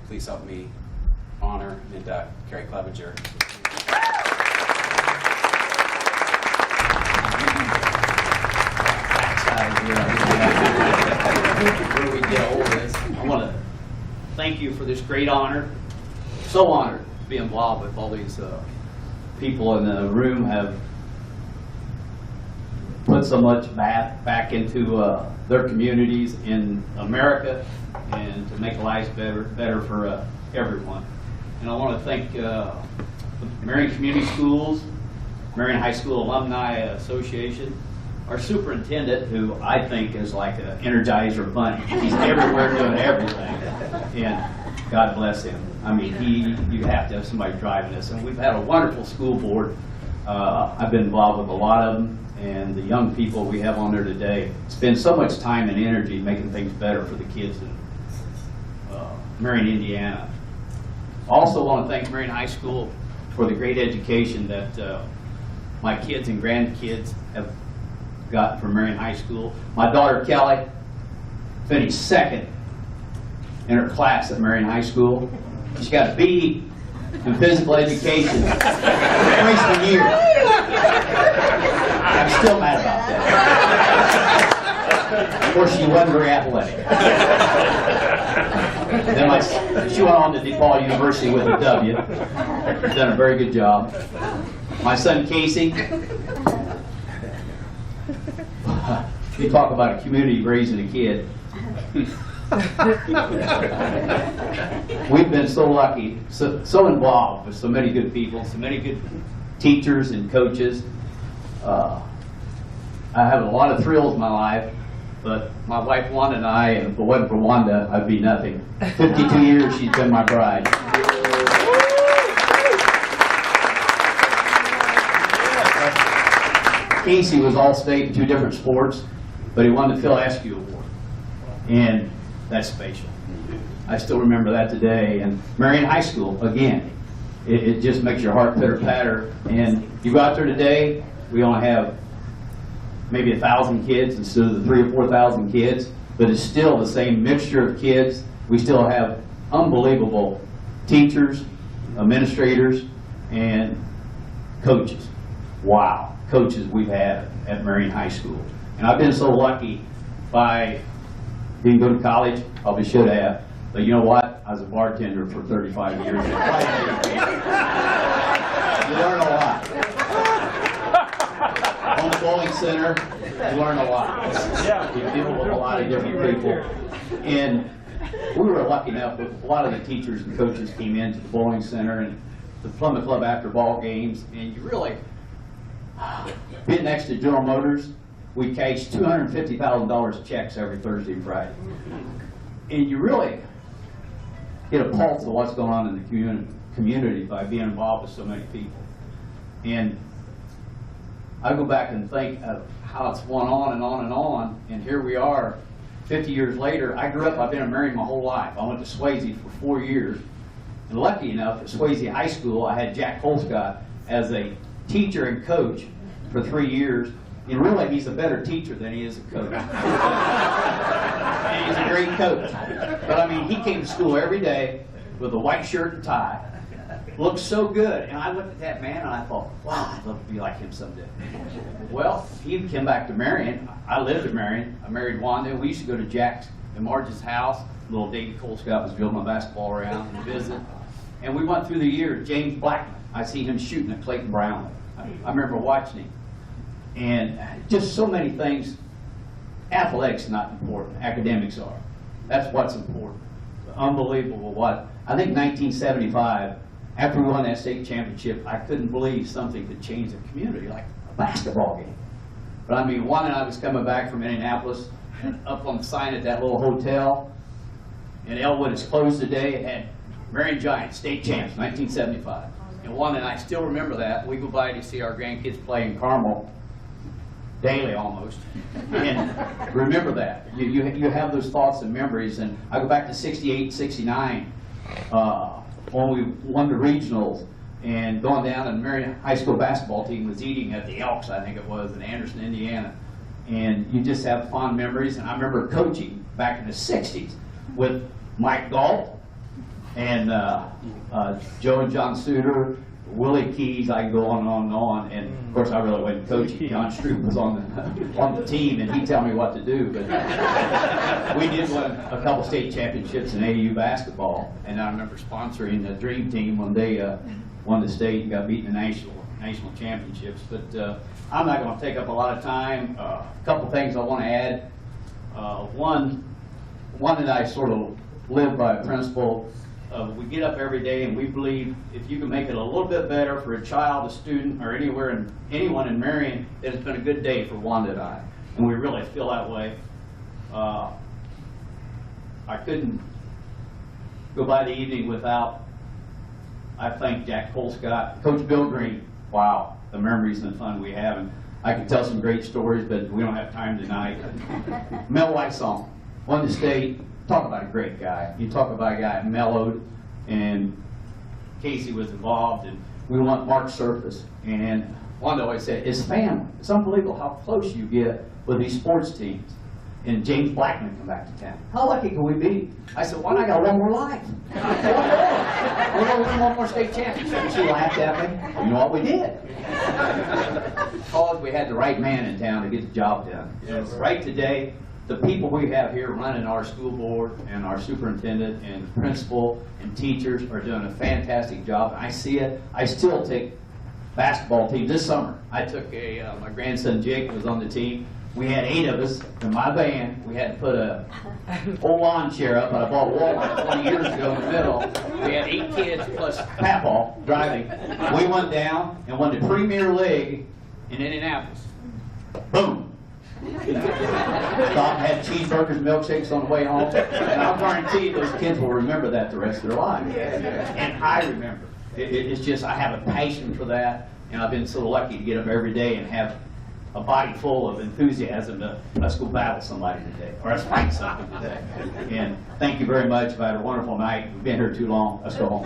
please help me honor and induct Kerry Clevenger. Where we get all this, I want to thank you for this great honor. So honored to be involved with all these people in the room, have put so much back into their communities in America and to make lives better for everyone. And I want to thank the Marion Community Schools, Marion High School Alumni Association, our superintendent, who I think is like an Energizer bunny. He's everywhere doing everything, and God bless him. I mean, you have to have somebody driving this. And we've had a wonderful school board. I've been involved with a lot of them, and the young people we have on there today spend so much time and energy making things better for the kids in Marion, Indiana. Also want to thank Marion High School for the great education that my kids and grandkids have got from Marion High School. My daughter Kelly finished second in her class at Marion High School. She got a B in physical education freshman year. I'm still mad about that. Of course, she wasn't very athletic. Then she went on to DePaul University with a W. Done a very good job. My son Casey. You talk about a community raising a kid. We've been so lucky, so involved with so many good people, so many good teachers and coaches. I have a lot of thrills in my life, but my wife Wanda and I, if it wasn't for Wanda, I'd be nothing. 52 years she's been my bride. Casey was all-state in 2 different sports, but he won the Phil Askew Award, and that's special. I still remember that today. And Marion High School, again, it just makes your heart pitter-patter. And you go out there today, we only have maybe 1,000 kids instead of the 3,000 or 4,000 kids, but it's still the same mixture of kids. We still have unbelievable teachers, administrators, and coaches. Wow. Coaches we've had at Marion High School. And I've been so lucky. By didn't go to college, probably should have, but you know what? I was a bartender for 35 years. You learn a lot. On the bowling center, you learn a lot. You deal with a lot of different people. And we were lucky enough that a lot of the teachers and coaches came into the bowling center and the Plymouth Club after ball games, and you really, being next to General Motors, we cashed $250,000 of checks every Thursday and Friday. And you really get a pulse of what's going on in the community by being involved with so many people. And I go back and think of how it's went on and on and on, and here we are 50 years later. I grew up, I've been in Marion my whole life. I went to Swayze for 4 years, and lucky enough at Swayze High School I had Jack Colescott as a teacher and coach for 3 years. And really, he's a better teacher than he is a coach. And he's a great coach. But I mean, he came to school every day with a white shirt and tie. Looked so good. And I looked at that man and I thought, wow, I'd love to be like him someday. Well, he came back to Marion. I lived in Marion. I married Wanda. We used to go to Jack's and Marge's house. Little David Colescott was building my basketball around and visit. And we went through the years. James Blackman, I see him shooting at Clayton Brownlee. I remember watching him. And just so many things. Athletics not important. Academics are. That's what's important. Unbelievable what. I think 1975, after we won that state championship, I couldn't believe something could change the community, like a basketball game. But I mean, Juan and I was coming back from Indianapolis, and up on the sign at that little hotel, and Elwood is closed today. It had Marion Giants, state champs, 1975. And Juan and I still remember that. We go by to see our grandkids play in Carmel daily almost, and remember that. You have those thoughts and memories. And I go back to 68, 69, when we won the regionals, and going down, and the Marion High School basketball team was eating at the Elks, I think it was, in Anderson, Indiana. And you just have fond memories. And I remember coaching back in the 60s with Mike Galt, and Joe and John Suter, Willie Keys, I can go on and on and on. And of course, I really wasn't coaching. John Stroop was on the team, and he'd tell me what to do. But we did win a couple state championships in AAU basketball, and I remember sponsoring the Dream Team when they won the state and got beaten in the national championships. But I'm not going to take up a lot of time. A couple things I want to add. One that I sort of live by a principle. We get up every day and we believe if you can make it a little bit better for a child, a student, or anyone in Marion, that it's been a good day for Wanda and I. And we really feel that way. I couldn't go by the evening without, I thank Jack Colescott, Coach Bill Green. Wow, the memories and the fun we have. And I could tell some great stories, but we don't have time tonight. Mel Whitesong won the state. Talk about a great guy. You talk about a guy mellowed, and Casey was involved, and we want Mark Surface. And Wanda always said, it's family. It's unbelievable how close you get with these sports teams. And James Blackman come back to town. How lucky can we be? I said, why not? I got one more life. We're going to win one more state championship. And she laughed at me. You know what we did? Because we had the right man in town to get the job done. Yes. Right today, the people we have here running our school board and our superintendent and principal and teachers are doing a fantastic job. I see it. I still take basketball team. This summer, I took my grandson Jake was on the team. We had 8 of us in my band. We had to put a old lawn chair up, and I bought Walmart 20 years ago in the middle. We had 8 kids plus Papaw driving. We went down and won the Premier League in Indianapolis. Boom. Stop, had cheeseburgers, milkshakes on the way home, and I'll guarantee those kids will remember that the rest of their life. And I remember. It's just I have a passion for that, and I've been so lucky to get up every day and have a body full of enthusiasm to let's go battle somebody today, or let's fight something today. And thank you very much. I've had a wonderful night. We've been here too long. Let's go home.